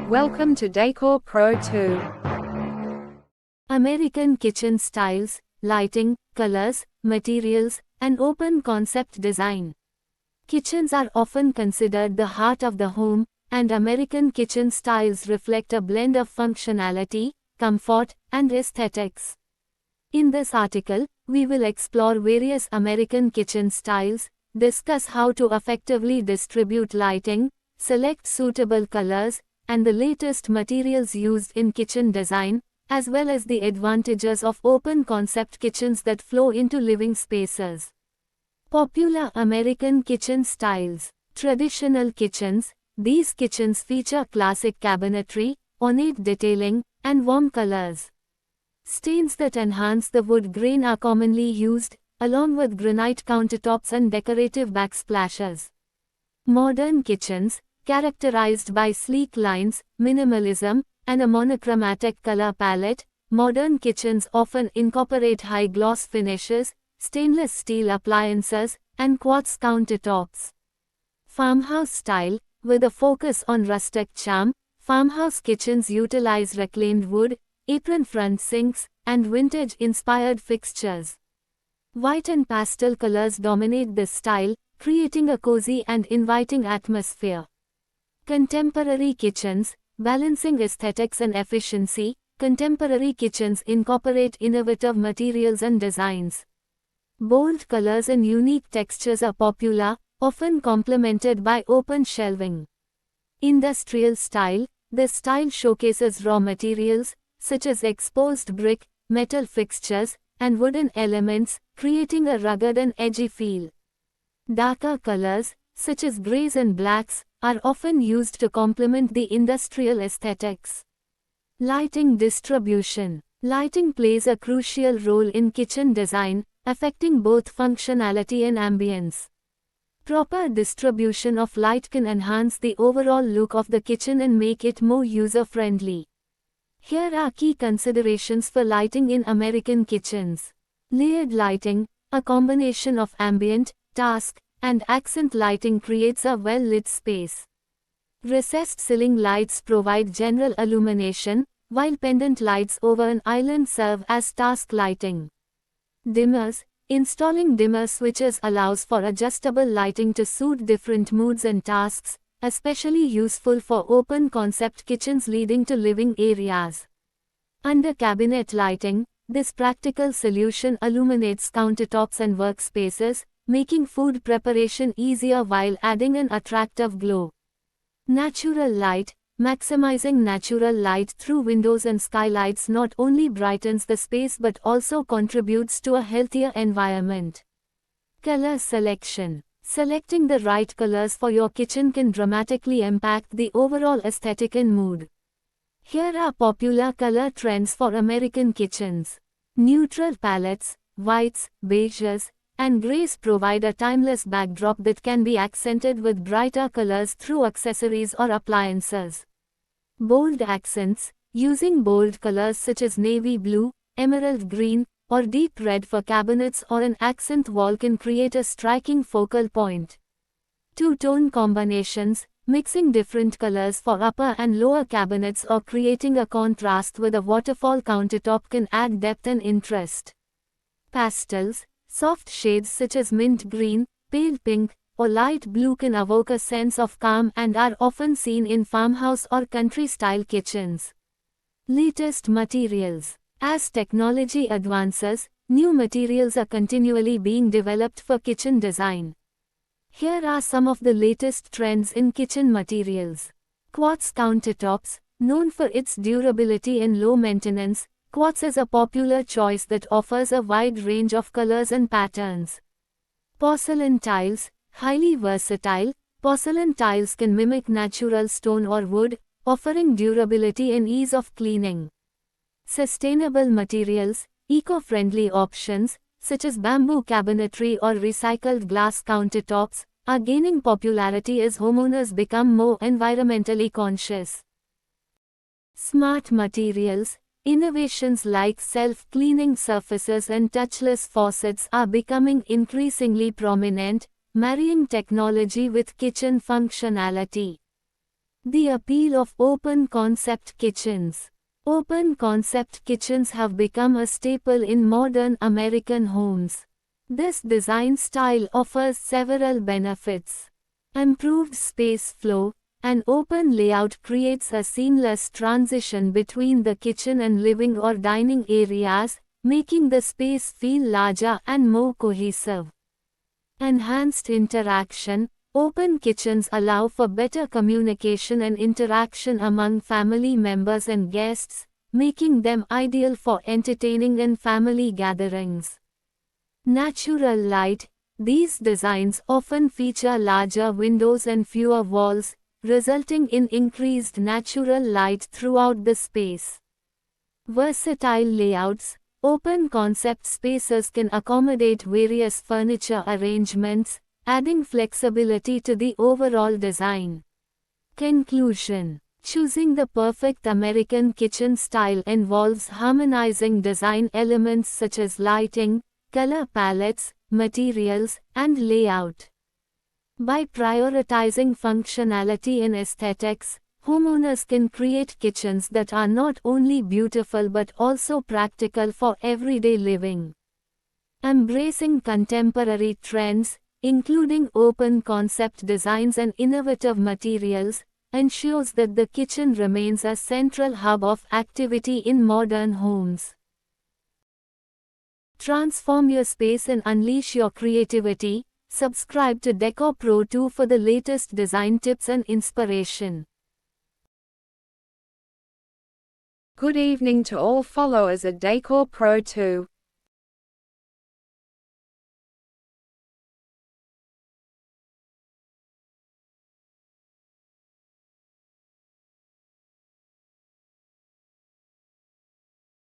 Welcome to Decor Pro 2. American kitchen styles, lighting, colors, materials, and open concept design. Kitchens are often considered the heart of the home, and American kitchen styles reflect a blend of functionality, comfort, and aesthetics. In this article, we will explore various American kitchen styles, discuss how to effectively distribute lighting, select suitable colors, and the latest materials used in kitchen design, as well as the advantages of open concept kitchens that flow into living spaces. Popular American kitchen styles. Traditional kitchens. These kitchens feature classic cabinetry, ornate detailing, and warm colors. Stains that enhance the wood grain are commonly used, along with granite countertops and decorative backsplashes. Modern kitchens, characterized by sleek lines, minimalism, and a monochromatic color palette, modern kitchens often incorporate high-gloss finishes, stainless steel appliances, and quartz countertops. Farmhouse style. With a focus on rustic charm, farmhouse kitchens utilize reclaimed wood, apron-front sinks, and vintage-inspired fixtures. White and pastel colors dominate this style, creating a cozy and inviting atmosphere. Contemporary kitchens. Balancing aesthetics and efficiency, contemporary kitchens incorporate innovative materials and designs. Bold colors and unique textures are popular, often complemented by open shelving. Industrial style. This style showcases raw materials, such as exposed brick, metal fixtures, and wooden elements, creating a rugged and edgy feel. Darker colors, such as grays and blacks, are often used to complement the industrial aesthetics. Lighting distribution. Lighting plays a crucial role in kitchen design, affecting both functionality and ambience. Proper distribution of light can enhance the overall look of the kitchen and make it more user-friendly. Here are key considerations for lighting in American kitchens. Layered lighting. A combination of ambient, task, and accent lighting creates a well-lit space. Recessed ceiling lights provide general illumination, while pendant lights over an island serve as task lighting. Dimmers. Installing dimmer switches allows for adjustable lighting to suit different moods and tasks, especially useful for open concept kitchens leading to living areas. Under cabinet lighting. This practical solution illuminates countertops and workspaces, making food preparation easier while adding an attractive glow. Natural light. Maximizing natural light through windows and skylights not only brightens the space but also contributes to a healthier environment. Color selection. Selecting the right colors for your kitchen can dramatically impact the overall aesthetic and mood. Here are popular color trends for American kitchens. Neutral palettes, whites, beiges, and grays provide a timeless backdrop that can be accented with brighter colors through accessories or appliances. Bold accents. Using bold colors such as navy blue, emerald green, or deep red for cabinets or an accent wall can create a striking focal point. Two-tone combinations. Mixing different colors for upper and lower cabinets or creating a contrast with a waterfall countertop can add depth and interest. Pastels. Soft shades such as mint green, pale pink, or light blue can evoke a sense of calm and are often seen in farmhouse or country-style kitchens. Latest materials. As technology advances, new materials are continually being developed for kitchen design. Here are some of the latest trends in kitchen materials. Quartz countertops. Known for its durability and low maintenance, quartz is a popular choice that offers a wide range of colors and patterns. Porcelain tiles. Highly versatile, porcelain tiles can mimic natural stone or wood, offering durability and ease of cleaning. Sustainable materials. Eco-friendly options, such as bamboo cabinetry or recycled glass countertops, are gaining popularity as homeowners become more environmentally conscious. Smart materials. Innovations like self-cleaning surfaces and touchless faucets are becoming increasingly prominent, marrying technology with kitchen functionality. The appeal of open-concept kitchens. Open-concept kitchens have become a staple in modern American homes. This design style offers several benefits. Improved space flow. An open layout creates a seamless transition between the kitchen and living or dining areas, making the space feel larger and more cohesive. Enhanced interaction. Open kitchens allow for better communication and interaction among family members and guests, making them ideal for entertaining and family gatherings. Natural light. These designs often feature larger windows and fewer walls, resulting in increased natural light throughout the space. Versatile layouts. Open-concept spaces can accommodate various furniture arrangements, adding flexibility to the overall design. Conclusion. Choosing the perfect American kitchen style involves harmonizing design elements such as lighting, color palettes, materials, and layout. By prioritizing functionality and aesthetics, homeowners can create kitchens that are not only beautiful but also practical for everyday living. Embracing contemporary trends, including open-concept designs and innovative materials, ensures that the kitchen remains a central hub of activity in modern homes. Transform your space and unleash your creativity. Subscribe to Decor Pro 2 for the latest design tips and inspiration. Good evening to all followers at Decor Pro 2.